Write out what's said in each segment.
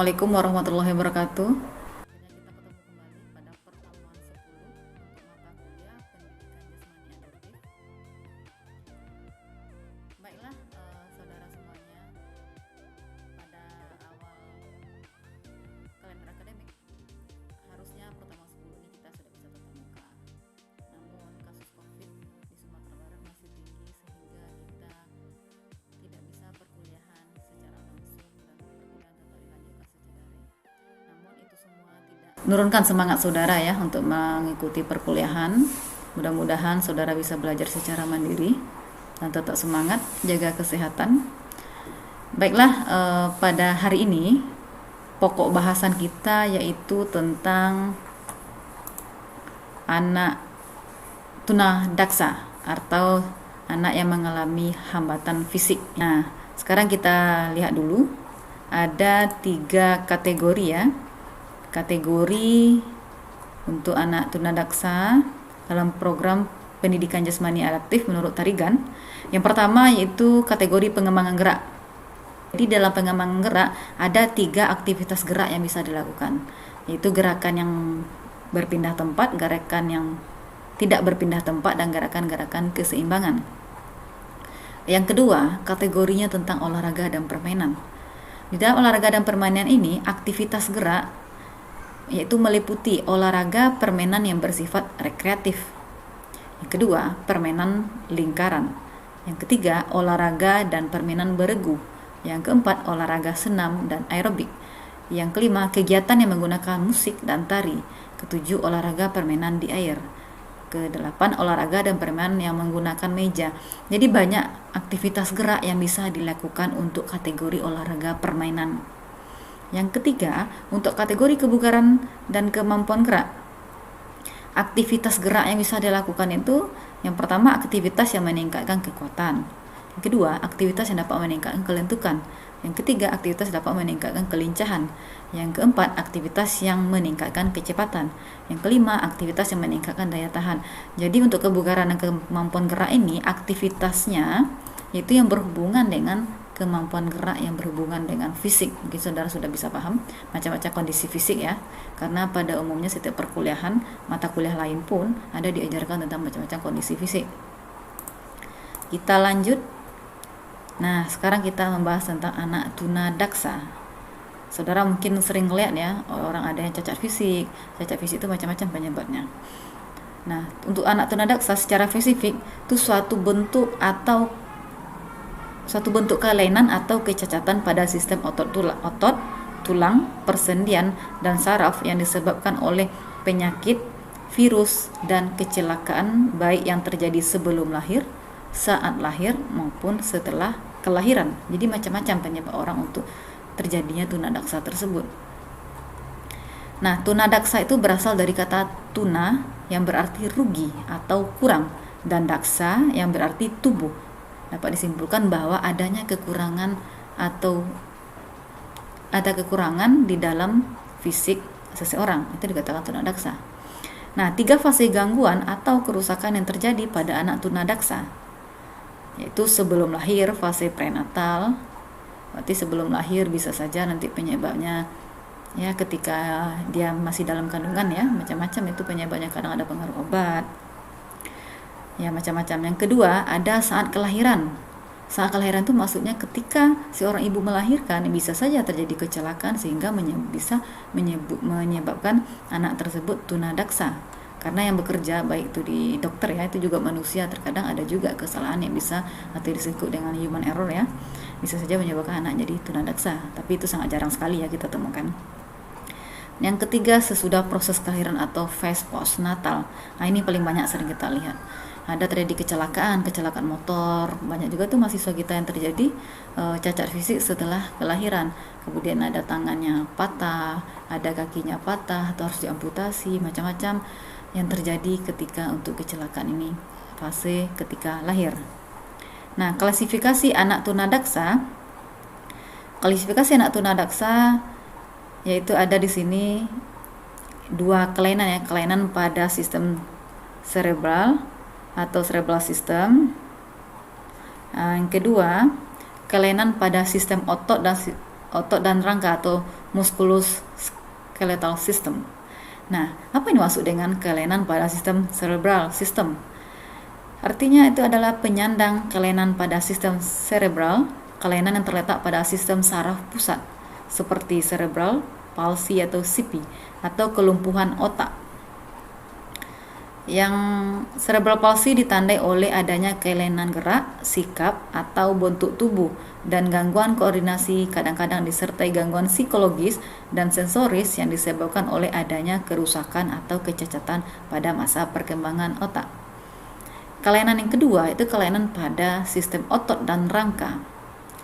Assalamualaikum warahmatullahi wabarakatuh. Akhirnya kita ketemu kembali pada pertemuan 10 untuk mata kuliah Pendidikan Jasmani Adaptif. Baiklah, saudara semuanya, pada awal kalender akademik harusnya pertemuan 10 ini kita sudah bisa tatap muka. Namun kasus COVID di Sumatera Barat masih tinggi sehingga kita tidak bisa perkuliahan secara langsung dan perkuliahan tetap dilanjutkan secara daring. Namun itu semua tidak menurunkan semangat saudara ya untuk mengikuti perkuliahan. Mudah-mudahan saudara bisa belajar secara mandiri dan tetap semangat, jaga kesehatan. Baiklah, pada hari ini pokok bahasan kita yaitu tentang anak tunadaksa atau anak yang mengalami hambatan fisik. Nah, sekarang kita lihat dulu. Ada 3 kategori ya. Kategori untuk anak tunadaksa dalam program pendidikan jasmani adaptif menurut Tarigan. Yang pertama yaitu kategori pengembangan gerak. Jadi dalam pengembangan gerak ada 3 aktivitas gerak yang bisa dilakukan, yaitu gerakan yang berpindah tempat, gerakan yang tidak berpindah tempat, dan gerakan-gerakan keseimbangan. Yang kedua, kategorinya tentang olahraga dan permainan. Di dalam olahraga dan permainan ini, aktivitas gerak yaitu meliputi olahraga permainan yang bersifat rekreatif. Yang kedua, permainan lingkaran. Yang ketiga, olahraga dan permainan beregu. Yang keempat, olahraga senam dan aerobik. Yang kelima, kegiatan yang menggunakan musik dan tari. Ketujuh, olahraga permainan di air. Kedelapan, olahraga dan permainan yang menggunakan meja. Jadi banyak aktivitas gerak yang bisa dilakukan untuk kategori olahraga permainan. Yang ketiga, untuk kategori kebugaran dan kemampuan gerak. Aktivitas gerak yang bisa dilakukan itu, yang pertama aktivitas yang meningkatkan kekuatan. Yang kedua, aktivitas yang dapat meningkatkan kelentukan. Yang ketiga, aktivitas dapat meningkatkan kelincahan. Yang keempat, aktivitas yang meningkatkan kecepatan. Yang kelima, aktivitas yang meningkatkan daya tahan. Jadi untuk kebugaran dan kemampuan gerak ini, aktivitasnya yaitu yang berhubungan dengan kemampuan gerak yang berhubungan dengan fisik. Mungkin saudara sudah bisa paham macam-macam kondisi fisik ya, karena pada umumnya setiap perkuliahan, mata kuliah lain pun ada diajarkan tentang macam-macam kondisi fisik. Kita lanjut. Nah, sekarang kita membahas tentang anak tunadaksa. Saudara mungkin sering lihat ya, orang ada yang cacat fisik. Cacat fisik itu macam-macam penyebabnya. Nah, untuk anak tunadaksa secara spesifik itu suatu bentuk kelainan atau kecacatan pada sistem otot, tulang, persendian, dan saraf yang disebabkan oleh penyakit, virus, dan kecelakaan baik yang terjadi sebelum lahir, saat lahir, maupun setelah kelahiran. Jadi macam-macam penyebab orang untuk terjadinya tunadaksa tersebut. Nah, tunadaksa itu berasal dari kata tuna yang berarti rugi atau kurang, dan daksa yang berarti tubuh. Dapat disimpulkan bahwa adanya kekurangan atau ada kekurangan di dalam fisik seseorang, itu dikatakan tunadaksa. Nah, 3 fase gangguan atau kerusakan yang terjadi pada anak tunadaksa yaitu sebelum lahir, fase prenatal. Berarti sebelum lahir bisa saja nanti penyebabnya ya ketika dia masih dalam kandungan ya, macam-macam itu penyebabnya, kadang ada pengaruh obat ya, macam-macam. Yang kedua, ada saat kelahiran. Saat kelahiran itu maksudnya ketika seorang ibu melahirkan, bisa saja terjadi kecelakaan sehingga bisa menyebabkan anak tersebut tunadaksa. Karena yang bekerja baik itu di dokter ya, itu juga manusia, terkadang ada juga kesalahan yang bisa atau disebut dengan human error ya, bisa saja menyebabkan anak jadi tunadaksa, tapi itu sangat jarang sekali ya kita temukan. Yang ketiga, sesudah proses kelahiran atau phase postnatal. Nah, ini paling banyak sering kita lihat. Ada terjadi kecelakaan motor, banyak juga tuh mahasiswa kita yang terjadi cacat fisik setelah kelahiran. Kemudian ada tangannya patah, ada kakinya patah atau harus diamputasi, macam-macam yang terjadi ketika untuk kecelakaan ini, fase ketika lahir. Nah, klasifikasi anak tunadaksa yaitu ada di sini 2 kelainan ya, kelainan pada sistem cerebral atau cerebral system. Yang kedua, kelainan pada sistem otot dan otot dan rangka atau musculoskeletal system. Nah, apa yang dimaksud dengan kelainan pada sistem cerebral system? Artinya itu adalah penyandang kelainan pada sistem cerebral, kelainan yang terletak pada sistem saraf pusat, seperti cerebral palsy atau CP, atau kelumpuhan otak. Yang cerebral palsy ditandai oleh adanya kelainan gerak, sikap, atau bentuk tubuh, dan gangguan koordinasi, kadang-kadang disertai gangguan psikologis dan sensoris yang disebabkan oleh adanya kerusakan atau kecacatan pada masa perkembangan otak. Kelainan yang kedua itu kelainan pada sistem otot dan rangka,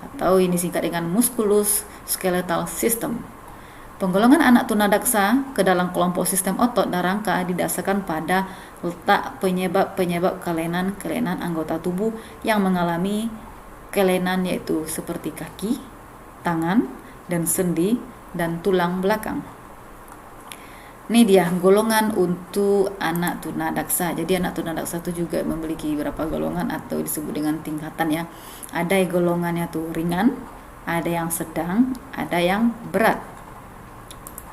atau ini disingkat dengan musculoskeletal system. Penggolongan anak tunadaksa ke dalam kelompok sistem otot dan rangka didasarkan pada letak penyebab kelainan anggota tubuh yang mengalami kelainan, yaitu seperti kaki, tangan, dan sendi, dan tulang belakang. Ini dia golongan untuk anak tunadaksa. Jadi anak tunadaksa itu juga memiliki beberapa golongan atau disebut dengan tingkatan ya. Ada yang golongannya tuh ringan, ada yang sedang, ada yang berat.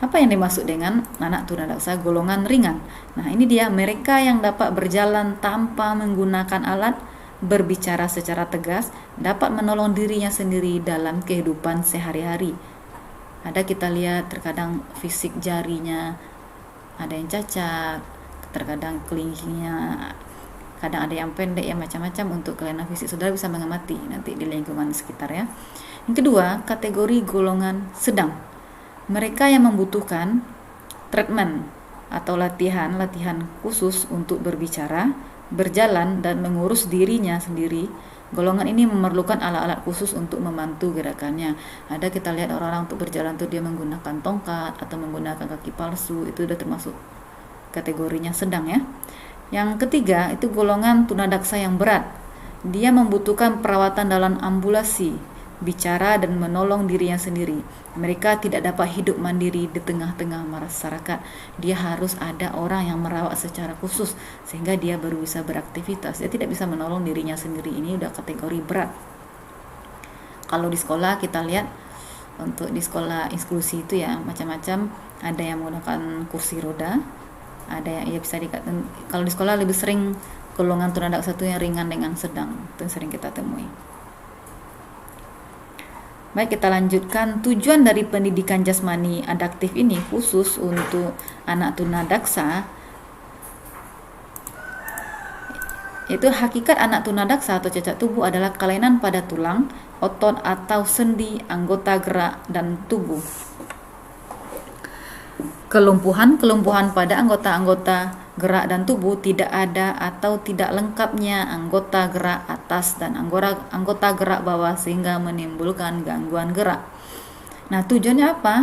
Apa yang dimaksud dengan anak tunadaksa golongan ringan? Nah, ini dia mereka yang dapat berjalan tanpa menggunakan alat, berbicara secara tegas, dapat menolong dirinya sendiri dalam kehidupan sehari-hari. Ada kita lihat terkadang fisik jarinya ada yang cacat, terkadang kelingkingnya, kadang ada yang pendek, ya macam-macam untuk kelainan fisik. Saudara bisa mengamati nanti di lingkungan sekitar ya. Yang kedua, kategori golongan sedang. Mereka yang membutuhkan treatment atau latihan khusus untuk berbicara, berjalan, dan mengurus dirinya sendiri. Golongan ini memerlukan alat-alat khusus untuk membantu gerakannya. Ada kita lihat orang-orang untuk berjalan tuh dia menggunakan tongkat atau menggunakan kaki palsu, itu sudah termasuk kategorinya sedang ya. Yang ketiga itu golongan tunadaksa yang berat. Dia membutuhkan perawatan dalam ambulasi, bicara dan menolong dirinya sendiri. Mereka tidak dapat hidup mandiri di tengah-tengah masyarakat. Dia harus ada orang yang merawat secara khusus sehingga dia baru bisa beraktivitas. Dia tidak bisa menolong dirinya sendiri. Ini udah kategori berat. Kalau di sekolah kita lihat untuk di sekolah inklusi itu ya macam-macam. Ada yang menggunakan kursi roda, ada yang ya bisa dikatakan kalau di sekolah lebih sering golongan tunadaksa satu yang ringan dengan sedang, itu yang sering kita temui. Baik, kita lanjutkan. Tujuan dari pendidikan jasmani adaptif ini khusus untuk anak tunadaksa. Itu hakikat anak tunadaksa atau cacat tubuh adalah kelainan pada tulang, otot atau sendi, anggota gerak, dan tubuh. Kelumpuhan pada anggota-anggota gerak dan tubuh, tidak ada atau tidak lengkapnya anggota gerak atas dan anggota gerak bawah sehingga menimbulkan gangguan gerak. Nah, tujuannya apa?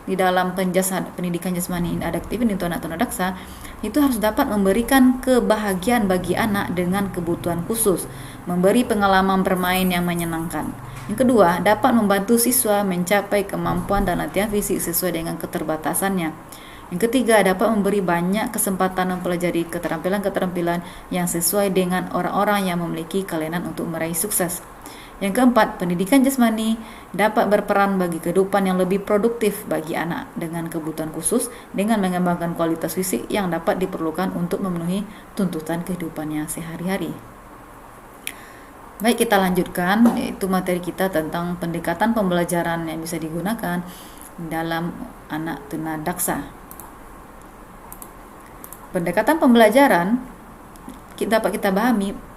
Di dalam pendidikan jasmani adaptif ini untuk anak tunadaksa itu harus dapat memberikan kebahagiaan bagi anak dengan kebutuhan khusus, memberi pengalaman bermain yang menyenangkan. Yang kedua, dapat membantu siswa mencapai kemampuan dan latihan fisik sesuai dengan keterbatasannya. Yang ketiga, dapat memberi banyak kesempatan mempelajari keterampilan-keterampilan yang sesuai dengan orang-orang yang memiliki kelainan untuk meraih sukses. Yang keempat, pendidikan jasmani dapat berperan bagi kehidupan yang lebih produktif bagi anak dengan kebutuhan khusus dengan mengembangkan kualitas fisik yang dapat diperlukan untuk memenuhi tuntutan kehidupannya sehari-hari. Baik, kita lanjutkan, yaitu materi kita tentang pendekatan pembelajaran yang bisa digunakan dalam anak tunadaksa. Pendekatan pembelajaran dapat kita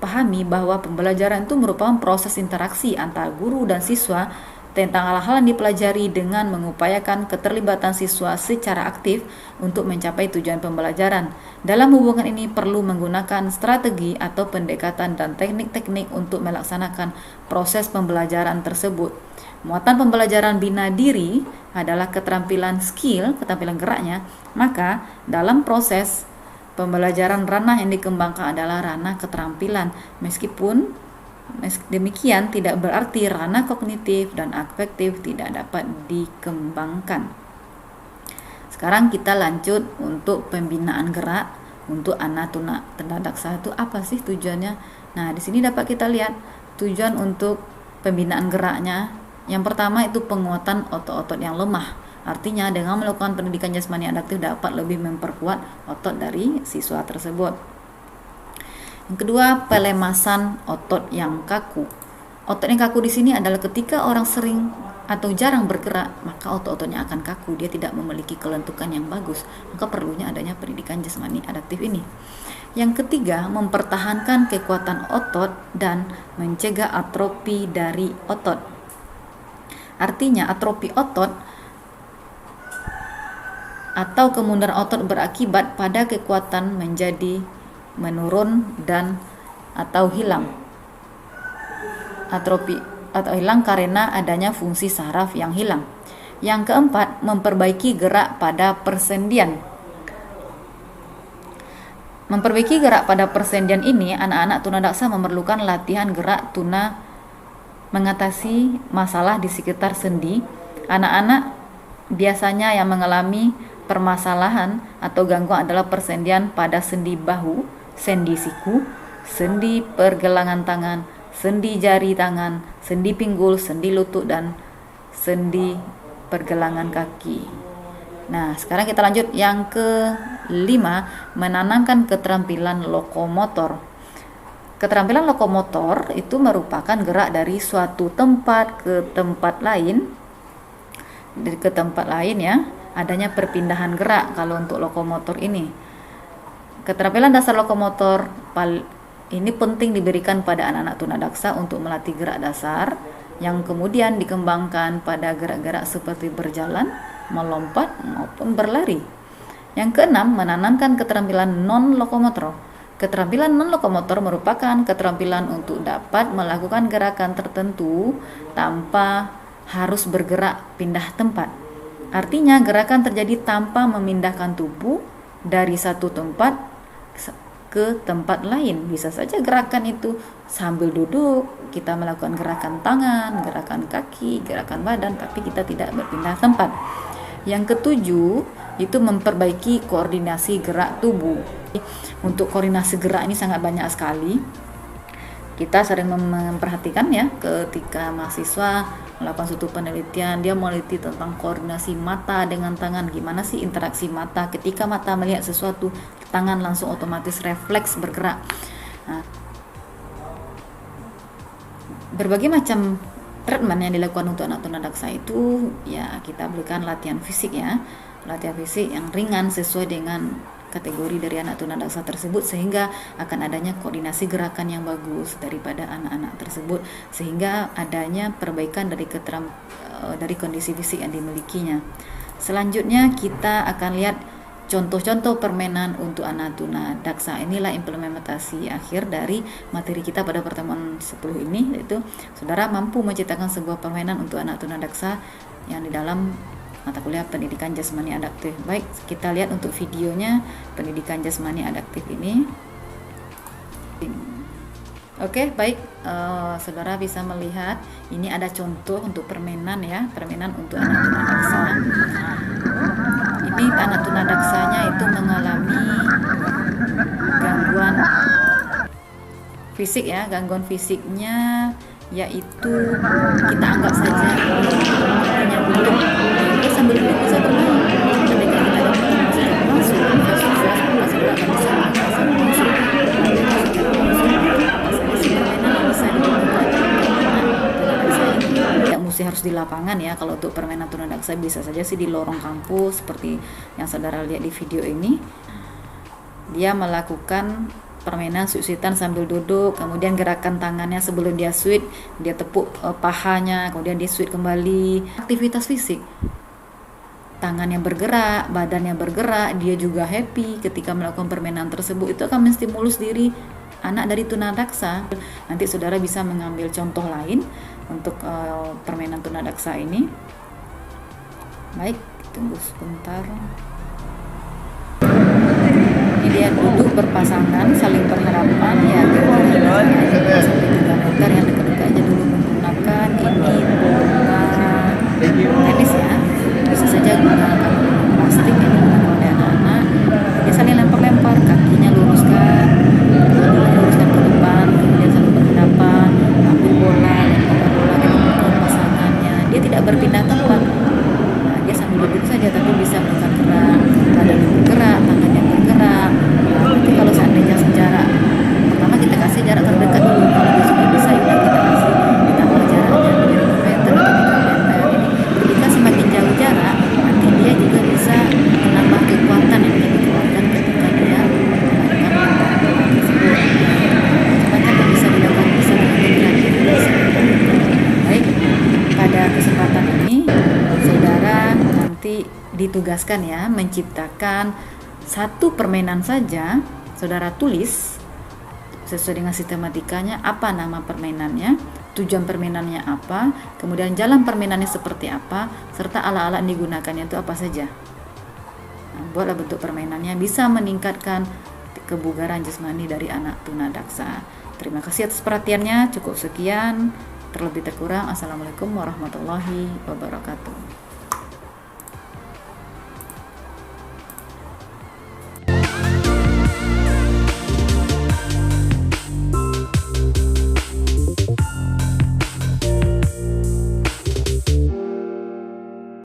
pahami bahwa pembelajaran itu merupakan proses interaksi antara guru dan siswa tentang hal-hal yang dipelajari dengan mengupayakan keterlibatan siswa secara aktif untuk mencapai tujuan pembelajaran. Dalam hubungan ini perlu menggunakan strategi atau pendekatan dan teknik-teknik untuk melaksanakan proses pembelajaran tersebut. Muatan pembelajaran bina diri adalah keterampilan geraknya, maka dalam proses pembelajaran ranah yang dikembangkan adalah ranah keterampilan. Meskipun demikian tidak berarti ranah kognitif dan afektif tidak dapat dikembangkan. Sekarang kita lanjut untuk pembinaan gerak untuk anak tunadaksa itu apa sih tujuannya? Nah, di sini dapat kita lihat tujuan untuk pembinaan geraknya Yang pertama itu penguatan otot-otot yang lemah. Artinya dengan melakukan pendidikan jasmani adaptif dapat lebih memperkuat otot dari siswa tersebut. Yang kedua, pelemasan otot yang kaku. Otot yang kaku di sini adalah ketika orang sering atau jarang bergerak, maka otot-ototnya akan kaku, dia tidak memiliki kelentukan yang bagus. Maka perlunya adanya pendidikan jasmani adaptif ini. Yang ketiga, mempertahankan kekuatan otot dan mencegah atrofi dari otot. Artinya atrofi otot atau kemunduran otot berakibat pada kekuatan menjadi menurun dan atau hilang. Atrofi atau hilang karena adanya fungsi saraf yang hilang. Yang keempat, memperbaiki gerak pada persendian. Memperbaiki gerak pada persendian ini, anak-anak tunadaksa memerlukan latihan gerak tuna mengatasi masalah di sekitar sendi. Anak-anak biasanya yang mengalami permasalahan atau gangguan adalah persendian pada sendi bahu, sendi siku, sendi pergelangan tangan, sendi jari tangan, sendi pinggul, sendi lutut, dan sendi pergelangan kaki. Nah, sekarang kita lanjut yang kelima, menanamkan keterampilan lokomotor. Keterampilan lokomotor itu merupakan gerak dari suatu tempat ke tempat lain, ya, adanya perpindahan gerak kalau untuk lokomotor ini. Keterampilan dasar lokomotor ini penting diberikan pada anak-anak tunadaksa untuk melatih gerak dasar yang kemudian dikembangkan pada gerak-gerak seperti berjalan, melompat, maupun berlari. Yang keenam, menanamkan keterampilan non-lokomotor. Keterampilan non-lokomotor merupakan keterampilan untuk dapat melakukan gerakan tertentu tanpa harus bergerak pindah tempat. Artinya gerakan terjadi tanpa memindahkan tubuh dari satu tempat ke tempat lain. Bisa saja gerakan itu sambil duduk, kita melakukan gerakan tangan, gerakan kaki, gerakan badan, tapi kita tidak berpindah tempat. Yang ketujuh, itu memperbaiki koordinasi gerak tubuh. Untuk koordinasi gerak ini sangat banyak sekali. Kita sering memperhatikan ya, ketika mahasiswa melakukan suatu penelitian, dia meneliti tentang koordinasi mata dengan tangan. Gimana sih interaksi mata ketika mata melihat sesuatu, tangan langsung otomatis refleks bergerak. Nah, berbagai macam treatment yang dilakukan untuk anak tunadaksa itu ya kita berikan latihan fisik ya, latihan fisik yang ringan sesuai dengan kategori dari anak tunadaksa tersebut, sehingga akan adanya koordinasi gerakan yang bagus daripada anak-anak tersebut, sehingga adanya perbaikan dari kondisi fisik yang dimilikinya. Selanjutnya kita akan lihat contoh-contoh permainan untuk anak tunadaksa. Inilah implementasi akhir dari materi kita pada pertemuan 10 ini, yaitu saudara mampu menciptakan sebuah permainan untuk anak tunadaksa yang di dalam mata kuliah pendidikan jasmani adaptif. Baik, kita lihat untuk videonya pendidikan jasmani adaptif ini. Oke, baik, saudara bisa melihat ini ada contoh untuk permainan ya, permainan untuk anak tunadaksa. Ini anak tunadaksanya itu mengalami gangguan fisik ya, gangguan fisiknya yaitu kita anggap saja hanya butuh dia sambil duduk bisa bermain. Ketika kita dapat masuk face-to-face, maka saudara akan bisa merasakan masuk tidak mesti harus di lapangan ya. Kalau untuk permainan tunadaksa bisa saja sih di lorong kampus seperti yang saudara lihat di video ini. Dia melakukan permainan suitan sambil duduk, kemudian gerakan tangannya sebelum dia sweet, dia tepuk pahanya, kemudian dia sweet kembali. Aktivitas fisik, tangannya bergerak, badannya bergerak, dia juga happy ketika melakukan permainan tersebut. Itu akan menstimulus diri anak dari tunadaksa. Nanti saudara bisa mengambil contoh lain untuk permainan tunadaksa ini. Baik, tunggu sebentar. Ini dia duduk berpasangan saling berhadapan ya, kira-kira sampai 3 meter. Yang dekat-dekatnya dulu menggunakan ini bola tenis ya, bisa saja gunakan plastik ini menggunakan oleh anak-anak. Dia saling lempar-lempar, kakinya luruskan, kedua-duanya luruskan ke depan, kemudian saling berhadapan, ambil bola, lempar bola ke pasangannya, ditugaskan ya menciptakan satu permainan saja. Saudara tulis sesuai dengan sistematikanya, apa nama permainannya, tujuan permainannya apa, kemudian jalan permainannya seperti apa, serta alat-alat yang digunakannya itu apa saja. Nah, buatlah bentuk permainannya, bisa meningkatkan kebugaran jasmani dari anak tunadaksa. Terima kasih atas perhatiannya. Cukup sekian, terlebih terkurang. Assalamualaikum warahmatullahi wabarakatuh.